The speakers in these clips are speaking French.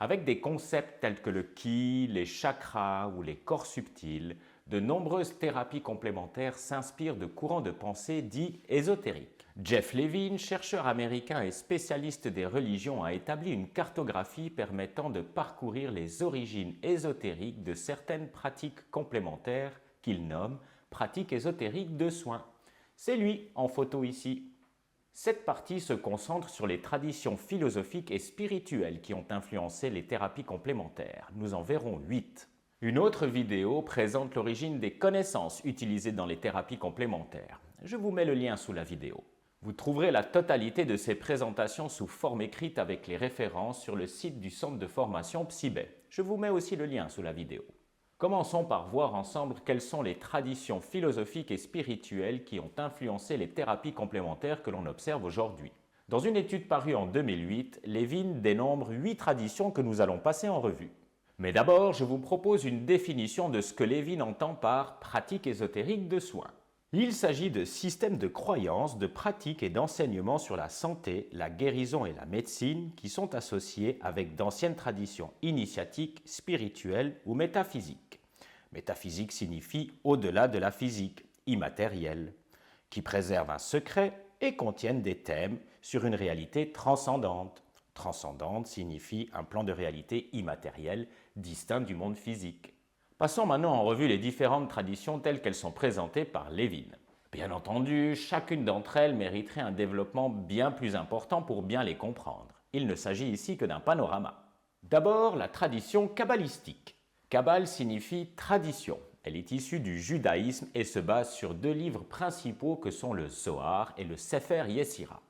Avec des concepts tels que le ki, les chakras ou les corps subtils, de nombreuses thérapies complémentaires s'inspirent de courants de pensée dits ésotériques. Jeff Levine, chercheur américain et spécialiste des religions, a établi une cartographie permettant de parcourir les origines ésotériques de certaines pratiques complémentaires qu'il nomme pratiques ésotériques de soins. C'est lui en photo ici. Cette partie se concentre sur les traditions philosophiques et spirituelles qui ont influencé les thérapies complémentaires. Nous en verrons 8. Une autre vidéo présente l'origine des connaissances utilisées dans les thérapies complémentaires. Je vous mets le lien sous la vidéo. Vous trouverez la totalité de ces présentations sous forme écrite avec les références sur le site du centre de formation Psybet. Je vous mets aussi le lien sous la vidéo. Commençons par voir ensemble quelles sont les traditions philosophiques et spirituelles qui ont influencé les thérapies complémentaires que l'on observe aujourd'hui. Dans une étude parue en 2008, Levine dénombre 8 traditions que nous allons passer en revue. Mais d'abord, je vous propose une définition de ce que Levine entend par pratique ésotérique de soins. Il s'agit de systèmes de croyances, de pratiques et d'enseignements sur la santé, la guérison et la médecine qui sont associés avec d'anciennes traditions initiatiques, spirituelles ou métaphysiques. Métaphysique signifie au-delà de la physique, immatérielle, qui préservent un secret et contiennent des thèmes sur une réalité transcendante. Transcendante signifie un plan de réalité immatériel distinct du monde physique. Passons maintenant en revue les différentes traditions telles qu'elles sont présentées par Levine. Bien entendu, chacune d'entre elles mériterait un développement bien plus important pour bien les comprendre. Il ne s'agit ici que d'un panorama. D'abord, la tradition kabbalistique. Kabbale signifie tradition. Elle est issue du judaïsme et se base sur 2 livres principaux que sont le Zohar et le Sefer Yetzira.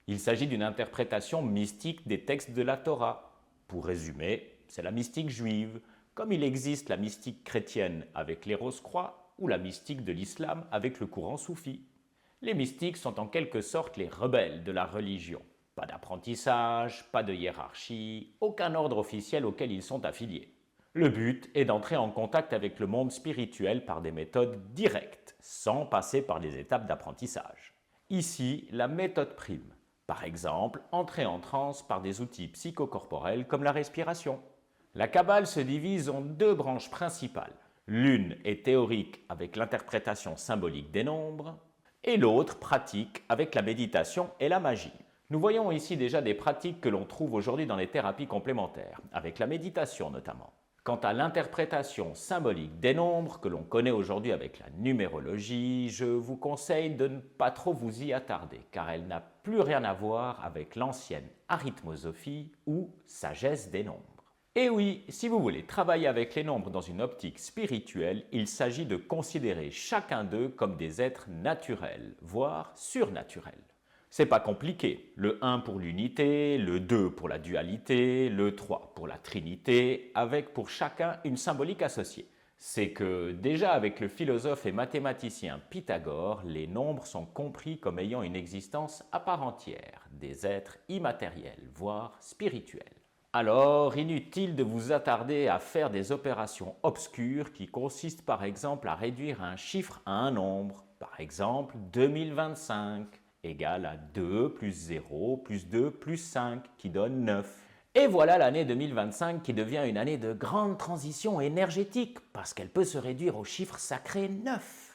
Il s'agit d'une interprétation mystique des textes de la Torah. Pour résumer, c'est la mystique juive, comme il existe la mystique chrétienne avec les Rose-Croix ou la mystique de l'islam avec le courant soufi. Les mystiques sont en quelque sorte les rebelles de la religion. Pas d'apprentissage, pas de hiérarchie, aucun ordre officiel auquel ils sont affiliés. Le but est d'entrer en contact avec le monde spirituel par des méthodes directes, sans passer par des étapes d'apprentissage. Ici, la méthode prime. Par exemple, entrer en transe par des outils psychocorporels comme la respiration. La Kabbale se divise en 2 branches principales. L'une est théorique avec l'interprétation symbolique des nombres, et l'autre pratique avec la méditation et la magie. Nous voyons ici déjà des pratiques que l'on trouve aujourd'hui dans les thérapies complémentaires, avec la méditation notamment. Quant à l'interprétation symbolique des nombres que l'on connaît aujourd'hui avec la numérologie, je vous conseille de ne pas trop vous y attarder, car elle n'a plus rien à voir avec l'ancienne arithmosophie ou sagesse des nombres. Et oui, si vous voulez travailler avec les nombres dans une optique spirituelle, il s'agit de considérer chacun d'eux comme des êtres naturels, voire surnaturels. C'est pas compliqué, le 1 pour l'unité, le 2 pour la dualité, le 3 pour la trinité, avec pour chacun une symbolique associée. C'est que déjà avec le philosophe et mathématicien Pythagore, les nombres sont compris comme ayant une existence à part entière, des êtres immatériels, voire spirituels. Alors, inutile de vous attarder à faire des opérations obscures qui consistent par exemple à réduire un chiffre à un nombre, par exemple 2025 égale à 2 plus 0 plus 2 plus 5 qui donne 9. Et voilà l'année 2025 qui devient une année de grande transition énergétique parce qu'elle peut se réduire au chiffre sacré 9.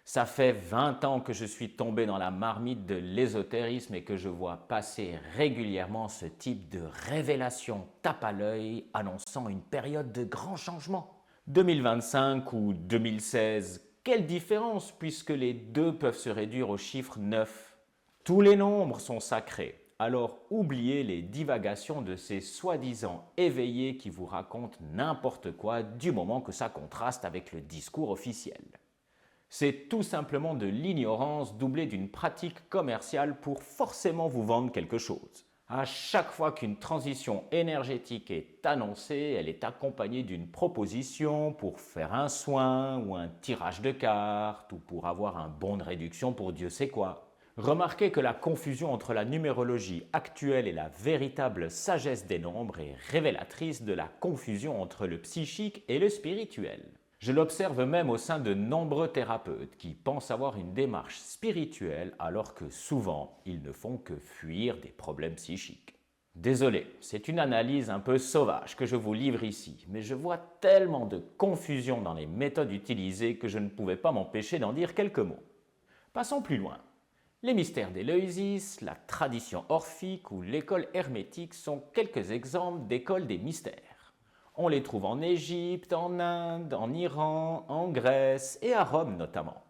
Ça fait 20 ans que je suis tombé dans la marmite de l'ésotérisme et que je vois passer régulièrement ce type de révélation tape à l'œil annonçant une période de grands changements. 2025 ou 2016, quelle différence puisque les deux peuvent se réduire au chiffre 9. Tous les nombres sont sacrés, alors oubliez les divagations de ces soi-disant éveillés qui vous racontent n'importe quoi du moment que ça contraste avec le discours officiel. C'est tout simplement de l'ignorance doublée d'une pratique commerciale pour forcément vous vendre quelque chose. À chaque fois qu'une transition énergétique est annoncée, elle est accompagnée d'une proposition pour faire un soin ou un tirage de cartes ou pour avoir un bon de réduction pour Dieu sait quoi. Remarquez que la confusion entre la numérologie actuelle et la véritable sagesse des nombres est révélatrice de la confusion entre le psychique et le spirituel. Je l'observe même au sein de nombreux thérapeutes qui pensent avoir une démarche spirituelle alors que souvent ils ne font que fuir des problèmes psychiques. Désolé, c'est une analyse un peu sauvage que je vous livre ici, mais je vois tellement de confusion dans les méthodes utilisées que je ne pouvais pas m'empêcher d'en dire quelques mots. Passons plus loin. Les mystères d'Éleusis, la tradition orphique ou l'école hermétique sont quelques exemples d'écoles des mystères. On les trouve en Égypte, en Inde, en Iran, en Grèce et à Rome notamment.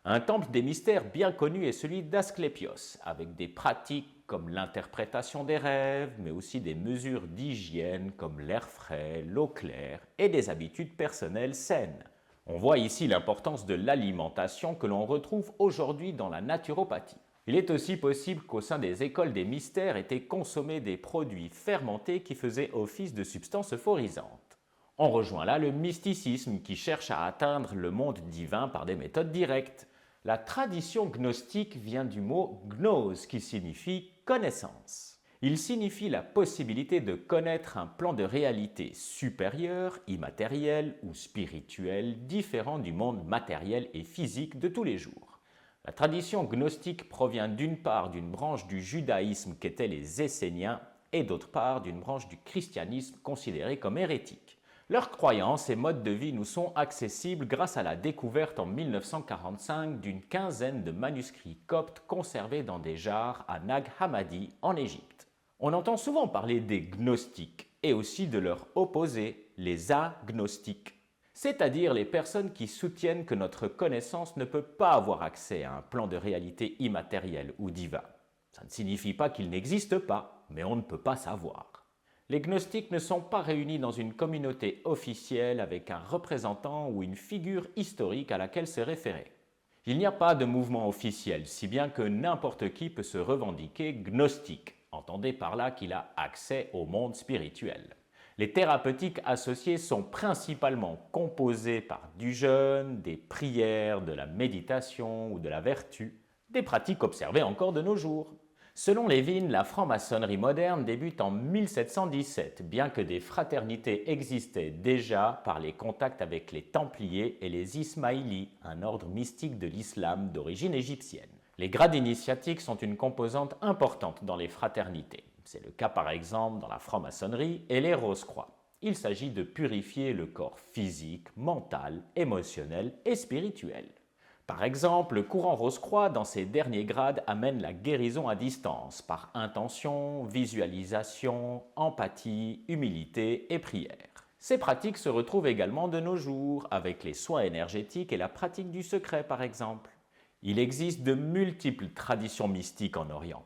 Un temple des mystères bien connu est celui d'Asclépios, avec des pratiques comme l'interprétation des rêves, mais aussi des mesures d'hygiène comme l'air frais, l'eau claire et des habitudes personnelles saines. On voit ici l'importance de l'alimentation que l'on retrouve aujourd'hui dans la naturopathie. Il est aussi possible qu'au sein des écoles des mystères étaient consommés des produits fermentés qui faisaient office de substances euphorisantes. On rejoint là le mysticisme qui cherche à atteindre le monde divin par des méthodes directes. La tradition gnostique vient du mot gnose qui signifie connaissance. Il signifie la possibilité de connaître un plan de réalité supérieur, immatériel ou spirituel différent du monde matériel et physique de tous les jours. La tradition gnostique provient d'une part d'une branche du judaïsme qu'étaient les Esséniens et d'autre part d'une branche du christianisme considérée comme hérétique. Leurs croyances et modes de vie nous sont accessibles grâce à la découverte en 1945 d'une quinzaine de manuscrits coptes conservés dans des jarres à Nag Hammadi en Égypte. On entend souvent parler des gnostiques et aussi de leur opposé, les agnostiques, c'est-à-dire les personnes qui soutiennent que notre connaissance ne peut pas avoir accès à un plan de réalité immatériel ou divin. Ça ne signifie pas qu'il n'existe pas, mais on ne peut pas savoir. Les gnostiques ne sont pas réunis dans une communauté officielle avec un représentant ou une figure historique à laquelle se référer. Il n'y a pas de mouvement officiel, si bien que n'importe qui peut se revendiquer gnostique. Entendez par là qu'il a accès au monde spirituel. Les thérapeutiques associées sont principalement composées par du jeûne, des prières, de la méditation ou de la vertu, des pratiques observées encore de nos jours. Selon Levin, la franc-maçonnerie moderne débute en 1717, bien que des fraternités existaient déjà par les contacts avec les Templiers et les Ismaïlis, un ordre mystique de l'islam d'origine égyptienne. Les grades initiatiques sont une composante importante dans les fraternités. C'est le cas par exemple dans la franc-maçonnerie et les Rose-Croix. Il s'agit de purifier le corps physique, mental, émotionnel et spirituel. Par exemple, le courant Rose-Croix, dans ses derniers grades, amène la guérison à distance, par intention, visualisation, empathie, humilité et prière. Ces pratiques se retrouvent également de nos jours, avec les soins énergétiques et la pratique du secret par exemple. Il existe de multiples traditions mystiques en Orient.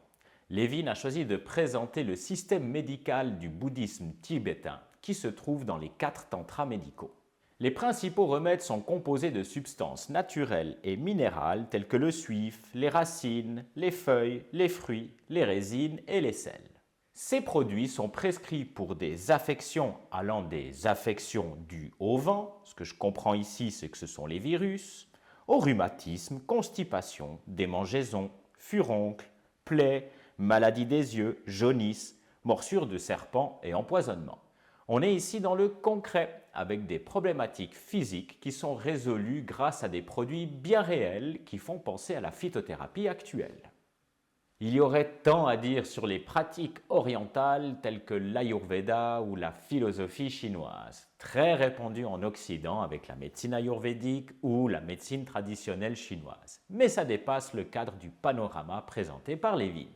Levin a choisi de présenter le système médical du bouddhisme tibétain, qui se trouve dans les 4 tantras médicaux. Les principaux remèdes sont composés de substances naturelles et minérales telles que le suif, les racines, les feuilles, les fruits, les résines et les sels. Ces produits sont prescrits pour des affections allant des affections dues au vent, ce que je comprends ici c'est que ce sont les virus, au rhumatisme, constipation, démangeaisons, furoncles, plaies, maladies des yeux, jaunisse, morsures de serpent et empoisonnement. On est ici dans le concret, avec des problématiques physiques qui sont résolues grâce à des produits bien réels qui font penser à la phytothérapie actuelle. Il y aurait tant à dire sur les pratiques orientales telles que l'Ayurveda ou la philosophie chinoise, très répandues en Occident avec la médecine ayurvédique ou la médecine traditionnelle chinoise. Mais ça dépasse le cadre du panorama présenté par Levin.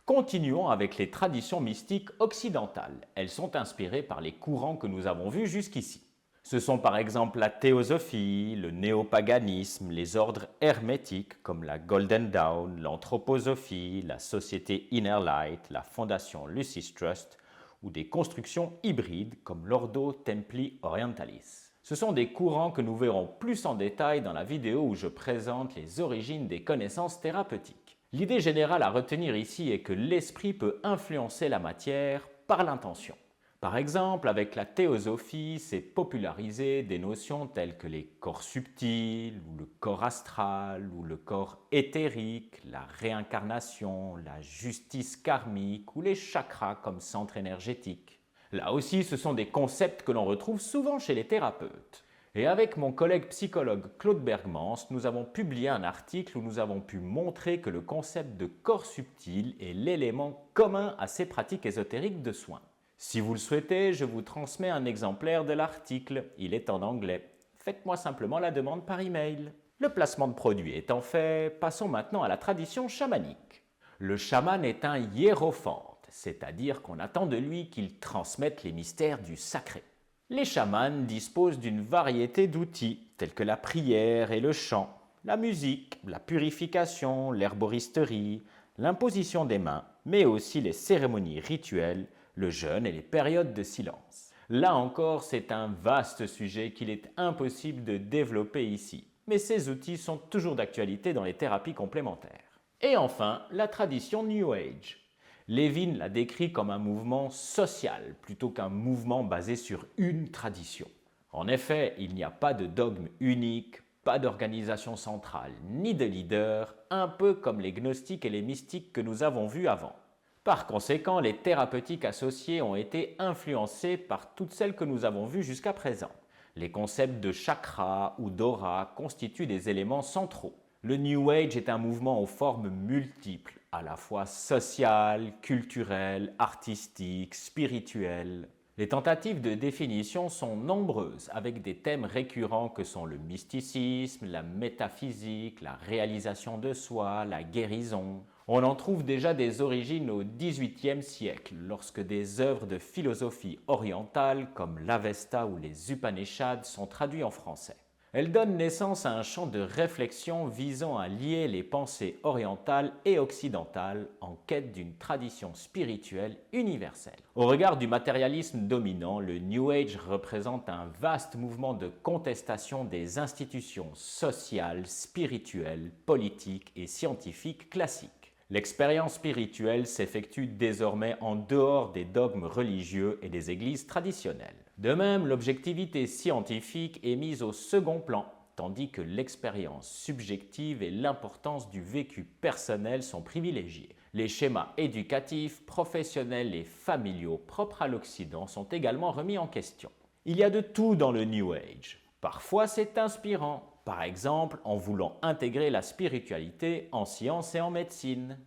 Continuons avec les traditions mystiques occidentales. Elles sont inspirées par les courants que nous avons vus jusqu'ici. Ce sont par exemple la théosophie, le néopaganisme, les ordres hermétiques comme la Golden Dawn, l'anthroposophie, la société Inner Light, la fondation Lucis Trust ou des constructions hybrides comme l'Ordo Templi Orientalis. Ce sont des courants que nous verrons plus en détail dans la vidéo où je présente les origines des connaissances thérapeutiques. L'idée générale à retenir ici est que l'esprit peut influencer la matière par l'intention. Par exemple, avec la théosophie, c'est populariser des notions telles que les corps subtils, ou le corps astral, ou le corps éthérique, la réincarnation, la justice karmique ou les chakras comme centre énergétique. Là aussi, ce sont des concepts que l'on retrouve souvent chez les thérapeutes. Et avec mon collègue psychologue Claude Bergmans, nous avons publié un article où nous avons pu montrer que le concept de corps subtil est l'élément commun à ces pratiques ésotériques de soins. Si vous le souhaitez, je vous transmets un exemplaire de l'article. Il est en anglais. Faites-moi simplement la demande par email. Le placement de produit étant fait, passons maintenant à la tradition chamanique. Le chaman est un hiérophante, c'est-à-dire qu'on attend de lui qu'il transmette les mystères du sacré. Les chamans disposent d'une variété d'outils, tels que la prière et le chant, la musique, la purification, l'herboristerie, l'imposition des mains, mais aussi les cérémonies rituelles, le jeûne et les périodes de silence. Là encore, c'est un vaste sujet qu'il est impossible de développer ici, mais ces outils sont toujours d'actualité dans les thérapies complémentaires. Et enfin, la tradition New Age. Levin l'a décrit comme un mouvement social plutôt qu'un mouvement basé sur une tradition. En effet, il n'y a pas de dogme unique, pas d'organisation centrale, ni de leader, un peu comme les gnostiques et les mystiques que nous avons vus avant. Par conséquent, les thérapeutiques associées ont été influencées par toutes celles que nous avons vues jusqu'à présent. Les concepts de chakra ou d'aura constituent des éléments centraux. Le New Age est un mouvement aux formes multiples, à la fois social, culturel, artistique, spirituel. Les tentatives de définition sont nombreuses, avec des thèmes récurrents que sont le mysticisme, la métaphysique, la réalisation de soi, la guérison. On en trouve déjà des origines au XVIIIe siècle, lorsque des œuvres de philosophie orientale comme l'Avesta ou les Upanishads sont traduites en français. Elle donne naissance à un champ de réflexion visant à lier les pensées orientales et occidentales en quête d'une tradition spirituelle universelle. Au regard du matérialisme dominant, le New Age représente un vaste mouvement de contestation des institutions sociales, spirituelles, politiques et scientifiques classiques. L'expérience spirituelle s'effectue désormais en dehors des dogmes religieux et des églises traditionnelles. De même, l'objectivité scientifique est mise au second plan, tandis que l'expérience subjective et l'importance du vécu personnel sont privilégiées. Les schémas éducatifs, professionnels et familiaux propres à l'Occident sont également remis en question. Il y a de tout dans le New Age. Parfois, c'est inspirant. Par exemple, en voulant intégrer la spiritualité en sciences et en médecine.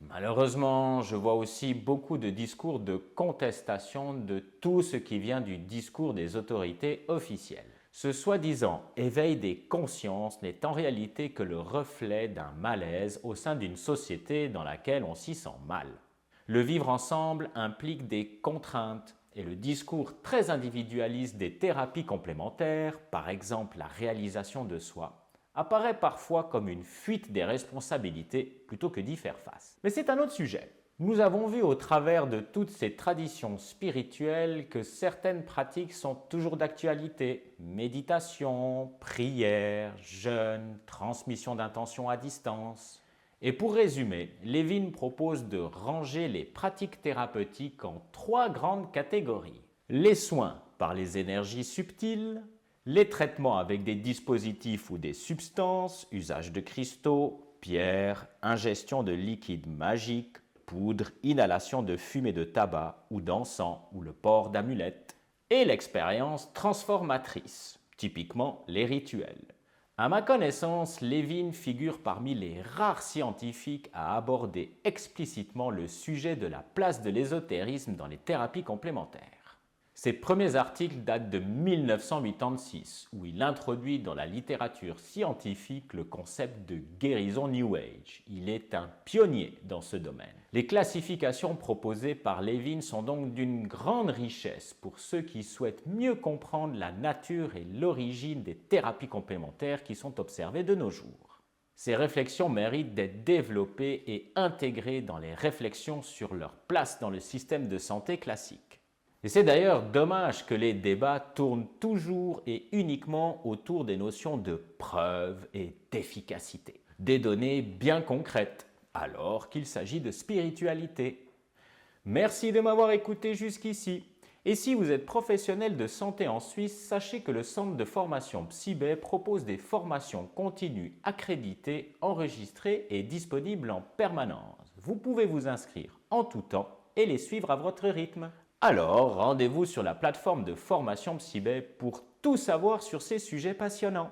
Malheureusement, je vois aussi beaucoup de discours de contestation de tout ce qui vient du discours des autorités officielles. Ce soi-disant éveil des consciences n'est en réalité que le reflet d'un malaise au sein d'une société dans laquelle on s'y sent mal. Le vivre ensemble implique des contraintes et le discours très individualiste des thérapies complémentaires, par exemple la réalisation de soi, apparaît parfois comme une fuite des responsabilités plutôt que d'y faire face. Mais c'est un autre sujet. Nous avons vu au travers de toutes ces traditions spirituelles que certaines pratiques sont toujours d'actualité. Méditation, prière, jeûne, transmission d'intentions à distance. Et pour résumer, Levin propose de ranger les pratiques thérapeutiques en 3 grandes catégories. Les soins par les énergies subtiles, les traitements avec des dispositifs ou des substances, usage de cristaux, pierres, ingestion de liquides magiques, poudre, inhalation de fumée de tabac ou d'encens ou le port d'amulettes, et l'expérience transformatrice, typiquement les rituels. À ma connaissance, Levin figure parmi les rares scientifiques à aborder explicitement le sujet de la place de l'ésotérisme dans les thérapies complémentaires. Ses premiers articles datent de 1986, où il introduit dans la littérature scientifique le concept de guérison New Age. Il est un pionnier dans ce domaine. Les classifications proposées par Levin sont donc d'une grande richesse pour ceux qui souhaitent mieux comprendre la nature et l'origine des thérapies complémentaires qui sont observées de nos jours. Ces réflexions méritent d'être développées et intégrées dans les réflexions sur leur place dans le système de santé classique. Et c'est d'ailleurs dommage que les débats tournent toujours et uniquement autour des notions de preuve et d'efficacité, des données bien concrètes, alors qu'il s'agit de spiritualité. Merci de m'avoir écouté jusqu'ici. Et si vous êtes professionnel de santé en Suisse, sachez que le centre de formation Psybé propose des formations continues accréditées, enregistrées et disponibles en permanence. Vous pouvez vous inscrire en tout temps et les suivre à votre rythme. Alors, rendez-vous sur la plateforme de formation Psybé pour tout savoir sur ces sujets passionnants.